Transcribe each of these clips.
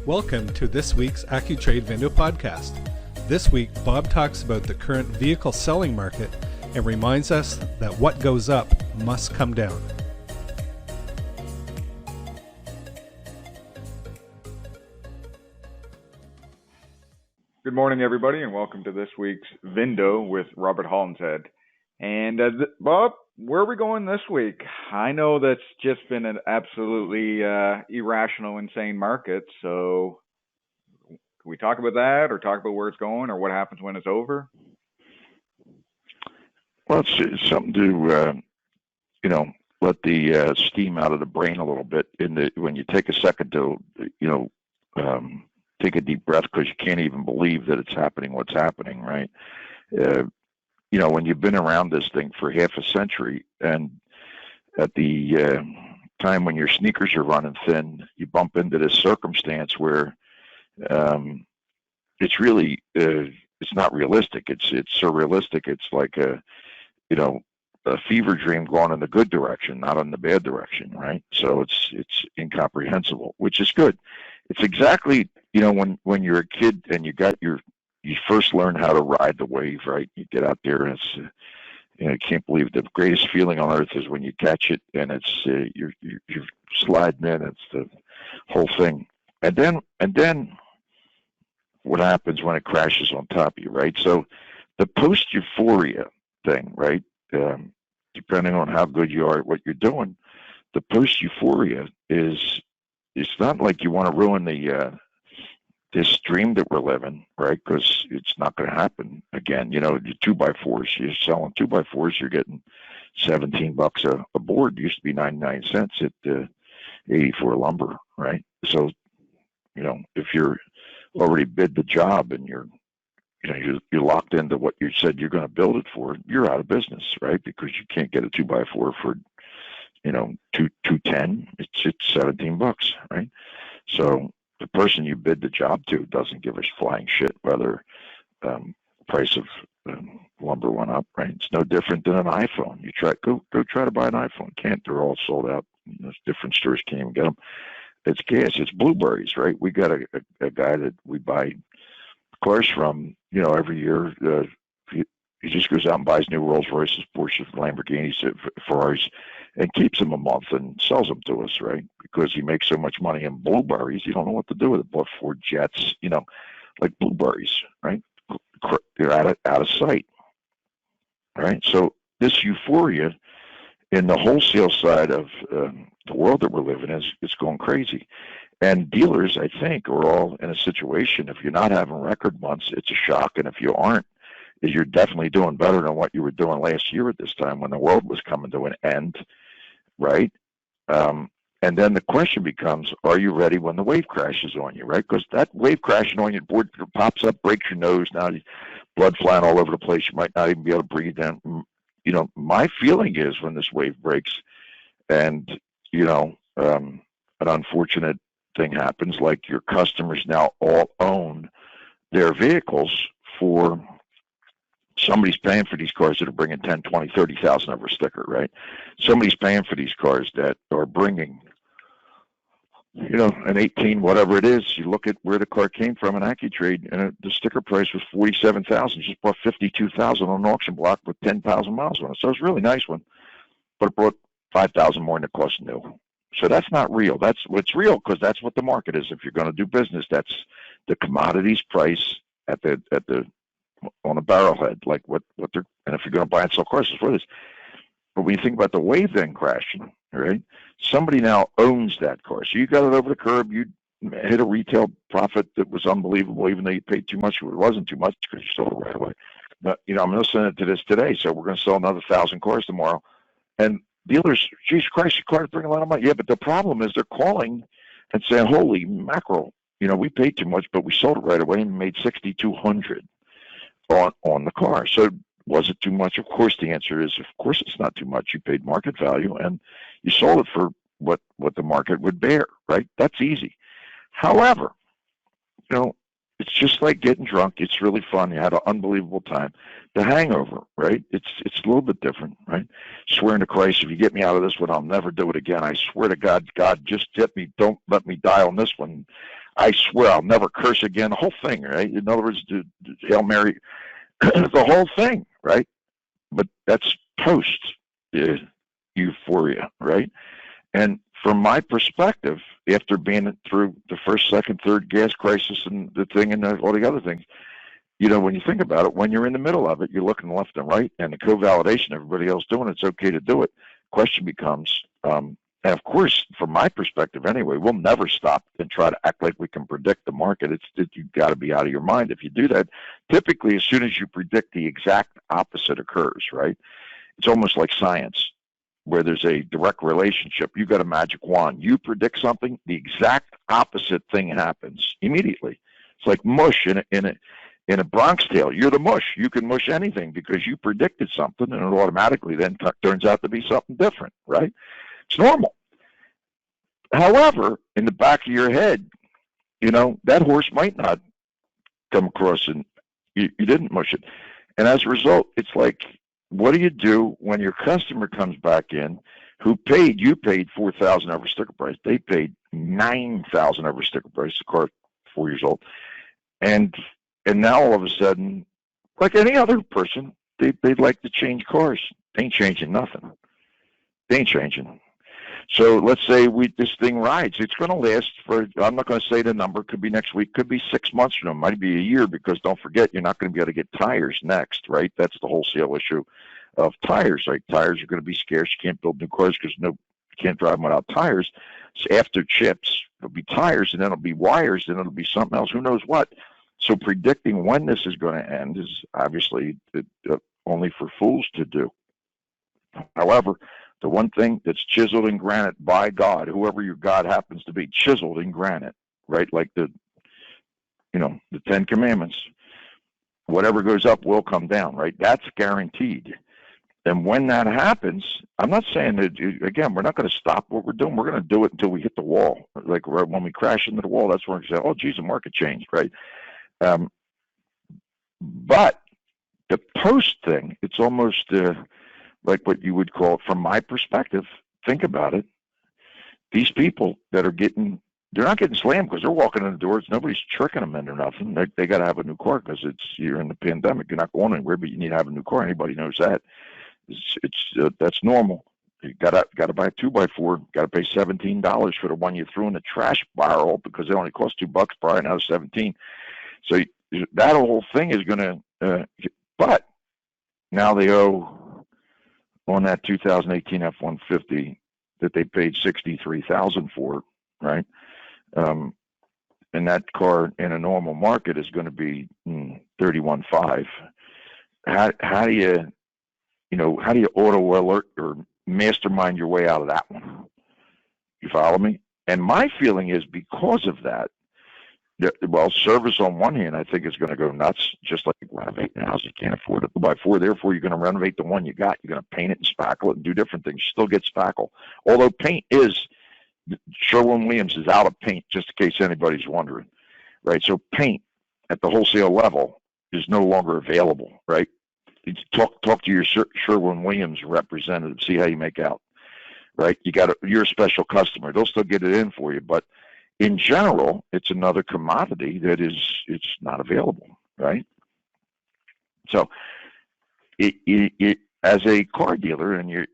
Welcome to this week's Accu-Trade VIN-dow podcast. This week, Bob talks about the current vehicle selling market and reminds us that what goes up must come down. Good morning, everybody, and welcome to this week's VIN-dow with Robert Hollinshead. And Bob, where are we going this week? I know that's just been an absolutely irrational, insane market. So can we talk about that or talk about where it's going or what happens when it's over? Well, it's something to, let the steam out of the brain a little bit when you take a second to, take a deep breath, because you can't even believe that it's happening, what's happening, right? When you've been around this thing for half a century, and at the time when your sneakers are running thin, you bump into this circumstance where it's really, it's not realistic. It's surrealistic. It's like a fever dream going in the good direction, not in the bad direction, right? So it's incomprehensible, which is good. It's exactly, when you're a kid and you first learn how to ride the wave, right? You get out there and it's, I can't believe the greatest feeling on earth is when you catch it and it's, you're sliding in, it's the whole thing. And then what happens when it crashes on top of you, right? So the post-euphoria thing, right? Depending on how good you are at what you're doing, the post-euphoria is, it's not like you want to ruin this dream that we're living, right? Because it's not going to happen again. The 2x4s, you're selling 2x4s, you're getting $17 a board. It used to be 99 cents at 84 lumber, right? So, if you're already bid the job and you're locked into what you said you're going to build it for, you're out of business, right? Because you can't get a 2x4 for, $210. It's $17, right? So the person you bid the job to doesn't give a flying shit whether price of lumber went up, right? It's no different than an iPhone. You go try to buy an iPhone. Can't. They're all sold out. Different stores can't even get them. It's gas. It's blueberries, right? We got a guy that we buy cars from, every year. He just goes out and buys new Rolls Royces, Porsches, Lamborghinis, Ferraris, and keeps them a month and sells them to us, right? Because he makes so much money in blueberries, you don't know what to do with it. Bought 4 jets, like blueberries, right? They're out of sight, right? So this euphoria in the wholesale side of the world that we're living in is going crazy. And dealers, I think, are all in a situation, if you're not having record months, it's a shock. And if you aren't, you're definitely doing better than what you were doing last year at this time when the world was coming to an end, right? And then the question becomes, are you ready when the wave crashes on you, right? Because that wave crashing on your board pops up, breaks your nose, now blood flying all over the place, you might not even be able to breathe. And, my feeling is when this wave breaks and, an unfortunate thing happens, like your customers now all own their vehicles for somebody's paying for these cars that are bringing 10, 20, 30,000 over a sticker, right? Somebody's paying for these cars that are bringing, an 18, whatever it is. You look at where the car came from in Accu-Trade, and the sticker price was 47,000. Just bought 52,000 on an auction block with 10,000 miles on it. So it's a really nice one, but it brought 5,000 more than it cost new. So that's not real. That's what's real, because that's what the market is. If you're going to do business, that's the commodities price on a barrelhead, like what they're, and if you're going to buy and sell cars, it's what it is. But when you think about the wave then crashing, right? Somebody now owns that car. So you got it over the curb, you hit a retail profit that was unbelievable, even though you paid too much. It wasn't too much because you sold it right away. But, I'm listening to this today, so we're going to sell another 1,000 cars tomorrow. And dealers, Jesus Christ, your cars bring a lot of money. Yeah, but the problem is they're calling and saying, holy mackerel, we paid too much, but we sold it right away and made $6,200 on the car. So was it too much? Of course the answer is, of course it's not too much. You paid market value and you sold it for what the market would bear, right? That's easy. However, it's just like getting drunk. It's really fun. You had an unbelievable time. The hangover, right? It's a little bit different, right? Swearing to Christ, if you get me out of this one, I'll never do it again. I swear to God, just get me. Don't let me die on this one. I swear I'll never curse again. The whole thing, right? In other words, the Hail Mary, the whole thing, right? But that's post euphoria, right? And from my perspective, after being through the first, second, third gas crisis and the thing and all the other things, when you think about it, when you're in the middle of it, you're looking left and right, and the co-validation, everybody else doing it's okay to do it. Question becomes, and of course, from my perspective anyway, we'll never stop and try to act like we can predict the market. You've got to be out of your mind if you do that. Typically, as soon as you predict, the exact opposite occurs, right? It's almost like science, where there's a direct relationship. You got a magic wand. You predict something, the exact opposite thing happens immediately. It's like mush in a Bronx tale. You're the mush. You can mush anything because you predicted something, and it automatically then turns out to be something different, right? It's normal. However, in the back of your head, that horse might not come across and you didn't mush it. And as a result, it's like, what do you do when your customer comes back in you paid $4,000 over sticker price. They paid $9,000 over sticker price, the car 4 years old. And now all of a sudden, like any other person, they'd like to change cars. They ain't changing nothing. They ain't changing. So let's say this thing rides. It's going to last for, I'm not going to say the number, could be next week, could be 6 months from now, might be a year, because don't forget, you're not going to be able to get tires next, right? That's the wholesale issue of tires, right? Tires are going to be scarce. You can't build new cars because you can't drive them without tires. So after chips, it'll be tires, and then it'll be wires, and it'll be something else, who knows what. So predicting when this is going to end is obviously only for fools to do. However, the one thing that's chiseled in granite by God, whoever your God happens to be, chiseled in granite, right? Like the 10 Commandments, whatever goes up will come down, right? That's guaranteed. And when that happens, I'm not saying that, again, we're not going to stop what we're doing. We're going to do it until we hit the wall. Like right when we crash into the wall, that's when we say, oh, geez, the market changed, right? But the post thing, it's almost like what you would call, from my perspective, think about it. These people that are they're not getting slammed because they're walking in the doors. Nobody's tricking them into nothing. They got to have a new car because you're in the pandemic. You're not going anywhere, but you need to have a new car. Anybody knows that. That's normal. You got to buy a 2x4. Got to pay $17 for the one you threw in the trash barrel because they only cost $2, probably now $17. So that whole thing is going to, but now they owe on that 2018 F-150 that they paid $63,000 for, right? And that car in a normal market is going to be $31,500. How do you auto alert or mastermind your way out of that one? You follow me? And my feeling is because of that, well, service on one hand, I think is going to go nuts, just like renovating a house. You can't afford a 2x4. Therefore, you're going to renovate the one you got. You're going to paint it and spackle it and do different things. You still get spackle. Although paint Sherwin-Williams is out of paint, just in case anybody's wondering, right? So paint at the wholesale level is no longer available, right? Talk to your Sherwin-Williams representative, see how you make out, right? You're a special customer. They'll still get it in for you, but in general, it's another commodity that it's not available, right? So it as a car dealer, and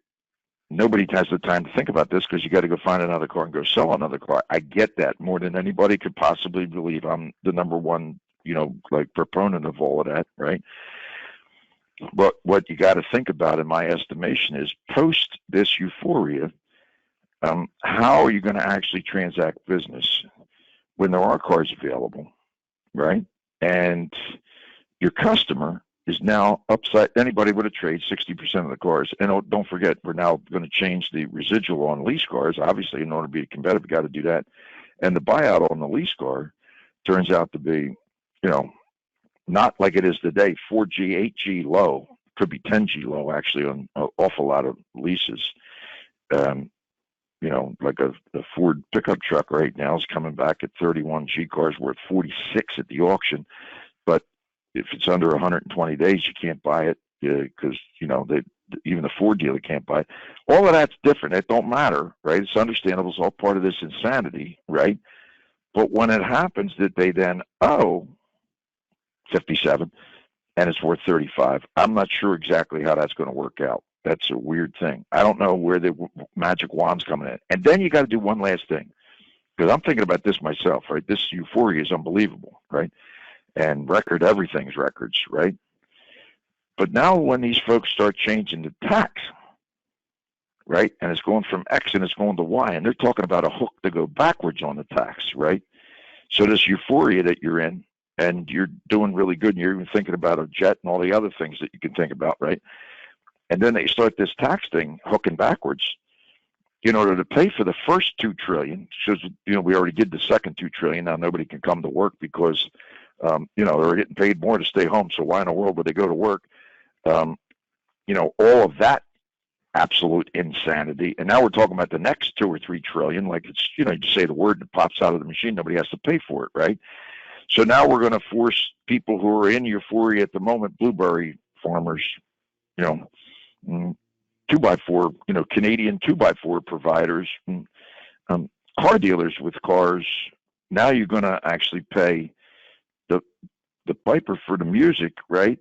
nobody has the time to think about this because you got to go find another car and go sell another car. I get that more than anybody could possibly believe. I'm the number one, proponent of all of that, right? But what you got to think about, in my estimation, is post this euphoria, how are you going to actually transact business when there are cars available, right? And your customer is now upside. Anybody with a trade, 60% of the cars. And don't forget, we're now going to change the residual on lease cars. Obviously, in order to be competitive, you got to do that. And the buyout on the lease car turns out to be, not like it is today, 4G, 8G low, could be 10G low actually on an awful lot of leases. Like a Ford pickup truck right now is coming back at 31G cars worth 46 at the auction. But if it's under 120 days, you can't buy it because, even the Ford dealer can't buy it. All of that's different. It don't matter, right? It's understandable. It's all part of this insanity, right? But when it happens that they then owe 57 and it's worth 35, I'm not sure exactly how that's going to work out. That's a weird thing. I don't know where the magic wand's coming in. And then you got to do one last thing, because I'm thinking about this myself, right? This euphoria is unbelievable, right? And everything's records, right? But now when these folks start changing the tax, right, and it's going from X and it's going to Y, and they're talking about a hook to go backwards on the tax, right? So this euphoria that you're in, and you're doing really good, and you're even thinking about a jet and all the other things that you can think about, right? And then they start this tax thing hooking backwards in order to pay for the first $2 trillion. Because we already did the second $2 trillion. Now nobody can come to work because they're getting paid more to stay home. So why in the world would they go to work? All of that absolute insanity. And now we're talking about the next 2 or 3 trillion. Like it's you say the word that pops out of the machine, nobody has to pay for it, right? So now we're going to force people who are in euphoria at the moment, blueberry farmers, 2x4, Canadian 2x4 providers, car dealers with cars. Now you're going to actually pay the piper for the music, right?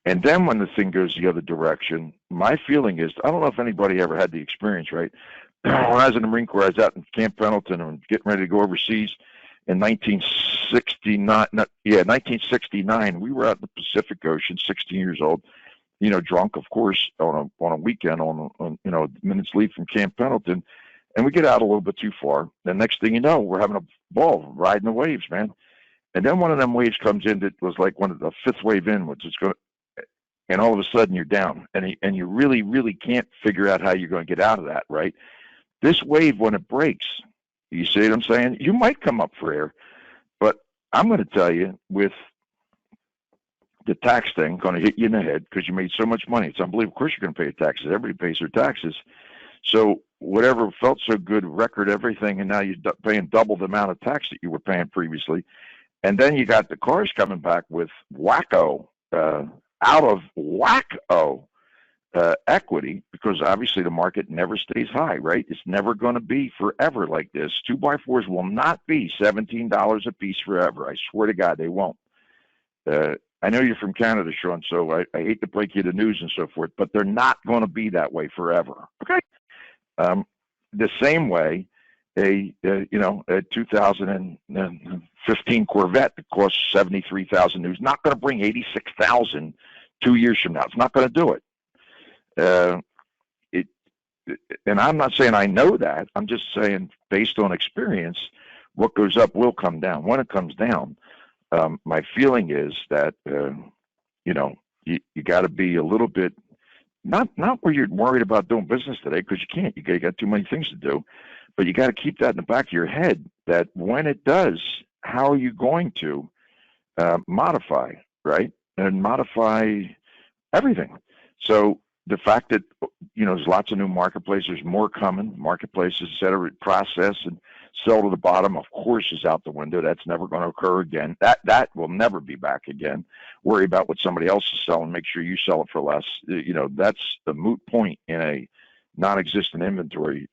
And then when the thing goes the other direction, my feeling is, I don't know if anybody ever had the experience, right? When I was in the Marine Corps, I was out in Camp Pendleton and getting ready to go overseas in 1969. We were out in the Pacific Ocean, 16 years old, drunk, of course, on a weekend on minutes leave from Camp Pendleton. And we get out a little bit too far. The next thing you know, we're having a ball riding the waves, man. And then one of them waves comes in that was like one of the fifth wave in, which is going, and all of a sudden you're down, and you really, really can't figure out how you're going to get out of that, right? This wave, when it breaks, you see what I'm saying? You might come up for air, but I'm going to tell you, with the tax thing going to hit you in the head because you made so much money. It's unbelievable. Of course you're going to pay your taxes. Everybody pays their taxes. So whatever felt so good, record everything, and now you're paying double the amount of tax that you were paying previously. And then you got the cars coming back with wacko, out of wacko equity, because obviously the market never stays high, right? It's never going to be forever like this. 2x4s will not be $17 a piece forever. I swear to God, they won't. I know you're from Canada, Sean, so I hate to break you the news and so forth, but they're not going to be that way forever. Okay. The same way a 2015 Corvette that costs $73,000 new is not going to bring $86,000 2 years from now. It's not going to do it. And I'm not saying I know that. I'm just saying, based on experience, what goes up will come down. When it comes down, my feeling is that you got to be a little bit not where you're worried about doing business today, because you can't. You got too many things to do. But you got to keep that in the back of your head, that when it does, how are you going to modify, right? And modify everything. So the fact that, there's lots of new marketplaces, there's more coming, marketplaces, et cetera, process and sell to the bottom, of course, is out the window. That's never going to occur again. That will never be back again. Worry about what somebody else is selling, make sure you sell it for less. That's the moot point in a non-existent inventory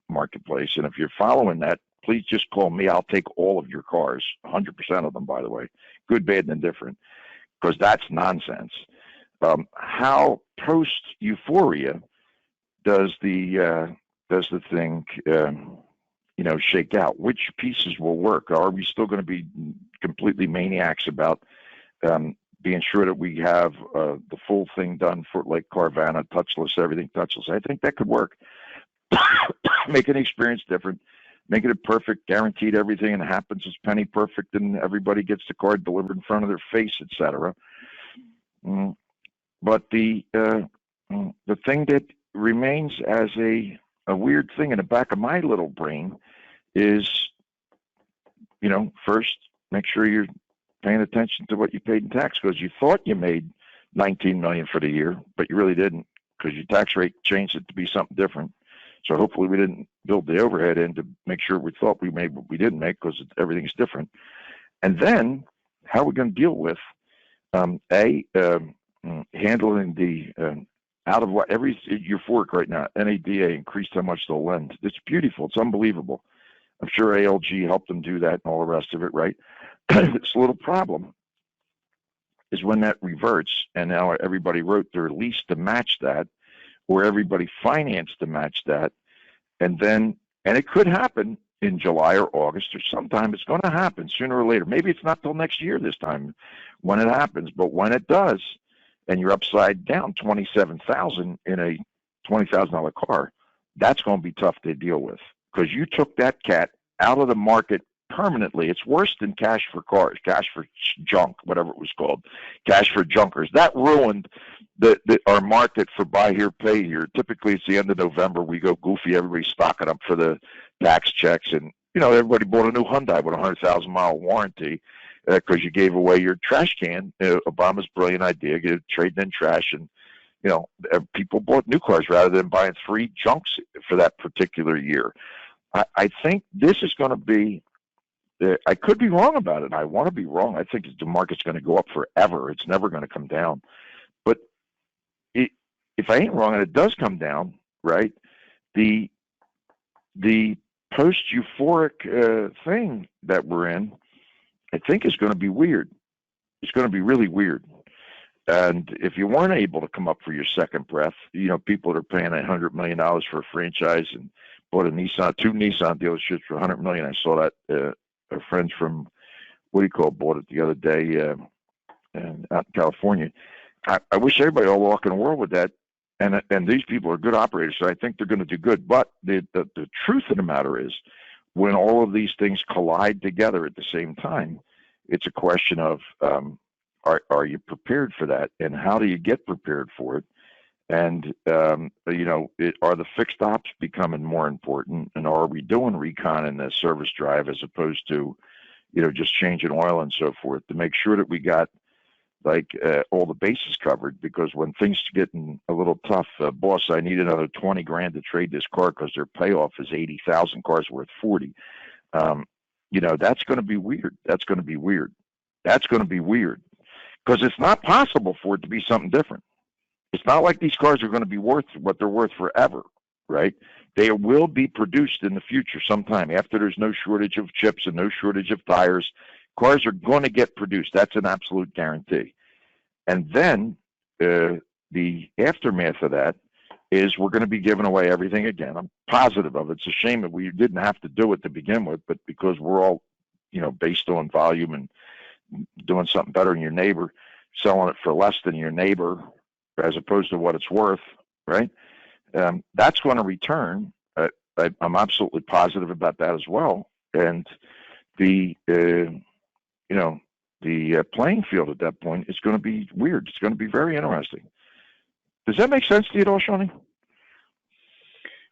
marketplace. And if you're following that, please just call me. I'll take all of your cars, 100% of them, by the way, good, bad, and indifferent, because that's nonsense. How post euphoria does the thing shake out? Which pieces will work? Are we still going to be completely maniacs about being sure that we have the full thing done for, like Carvana, touchless, everything touchless? I think that could work. Making the experience different, making it perfect, guaranteed everything, and it happens as penny perfect, and everybody gets the card delivered in front of their face, etc. But the thing that remains as a weird thing in the back of my little brain is, first, make sure you're paying attention to what you paid in tax, because you thought you made $19 million for the year, but you really didn't, because your tax rate changed it to be something different. So hopefully we didn't build the overhead in to make sure we thought we made what we didn't make, because everything's different. And then how are we going to deal with handling the out of what every euphoric right now? NADA increased how much they'll lend. It's beautiful. It's unbelievable. I'm sure ALG helped them do that and all the rest of it, right? This little problem is when that reverts and now everybody wrote their lease to match that, or everybody financed to match that, and it could happen in July or August or sometime. It's going to happen sooner or later. Maybe it's not till next year this time when it happens, but when it does, and you're upside down $27,000 in a $20,000 car, that's going to be tough to deal with because you took that cat out of the market permanently. It's worse than cash for cars, cash for junk, whatever it was called, cash for junkers. That ruined our market for buy here, pay here. Typically, it's the end of November. We go goofy. Everybody's stocking up for the tax checks, and everybody bought a new Hyundai with a 100,000-mile warranty because you gave away your trash can. Obama's brilliant idea: trade in trash, and people bought new cars rather than buying 3 junks for that particular year. I think this is going to be. I could be wrong about it. I want to be wrong. I think the market's going to go up forever. It's never going to come down. But if I ain't wrong and it does come down, right, the post-euphoric thing that we're in, I think is going to be weird. It's going to be really weird. And if you weren't able to come up for your second breath, people that are paying $100 million for a franchise and bought two Nissan dealerships for $100 million. I saw that. Our friends from bought it the other day and out in California. I wish everybody all walk in the world with that. And these people are good operators, so I think they're going to do good. But the truth of the matter is, when all of these things collide together at the same time, it's a question of are you prepared for that, and how do you get prepared for it? And are the fixed ops becoming more important, and are we doing recon in the service drive as opposed to just changing oil and so forth to make sure that we got all the bases covered? Because when things getting a little tough, boss, I need another $20,000 to trade this car because their payoff is 80,000, cars worth 40. That's going to be weird. That's going to be weird. That's going to be weird because it's not possible for it to be something different. It's not like these cars are going to be worth what they're worth forever, right? They will be produced in the future sometime after there's no shortage of chips and no shortage of tires. Cars are going to get produced. That's an absolute guarantee. And then the aftermath of that is we're going to be giving away everything again. I'm positive of it. It's a shame that we didn't have to do it to begin with, but because we're all, based on volume and doing something better than your neighbor, selling it for less than your neighbor as opposed to what it's worth, right? That's going to return. I'm absolutely positive about that as well. And the playing field at that point is going to be weird. It's going to be very interesting. Does that make sense to you at all, Shawnee?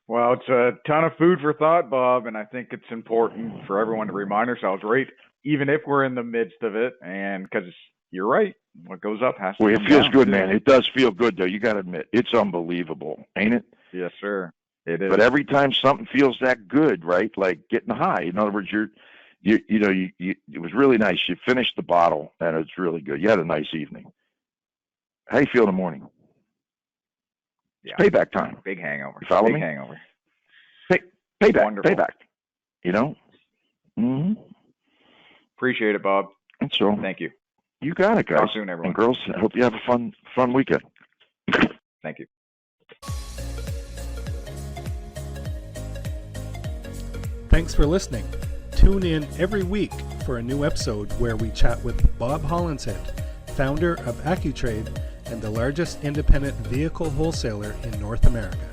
Well, it's a ton of food for thought, Bob, and I think it's important for everyone to remind ourselves, right, even if we're in the midst of it, and because you're right, what goes up has to come down. It feels good, man. It does feel good, though. You got to admit, it's unbelievable, ain't it? Yes, sir. It is. But every time something feels that good, right, like getting high. In other words, it was really nice. You finished the bottle, and it's really good. You had a nice evening. How you feel in the morning? Yeah. It's payback time. Big hangover. You follow Big me? hangover. Payback. Wonderful. Payback. Mm-hmm. Appreciate it, Bob. And so, thank you. You got it, guys. Talk soon, everyone. And girls, I hope you have a fun weekend. Thank you. Thanks for listening. Tune in every week for a new episode where we chat with Bob Hollinshead, founder of Accu-Trade and the largest independent vehicle wholesaler in North America.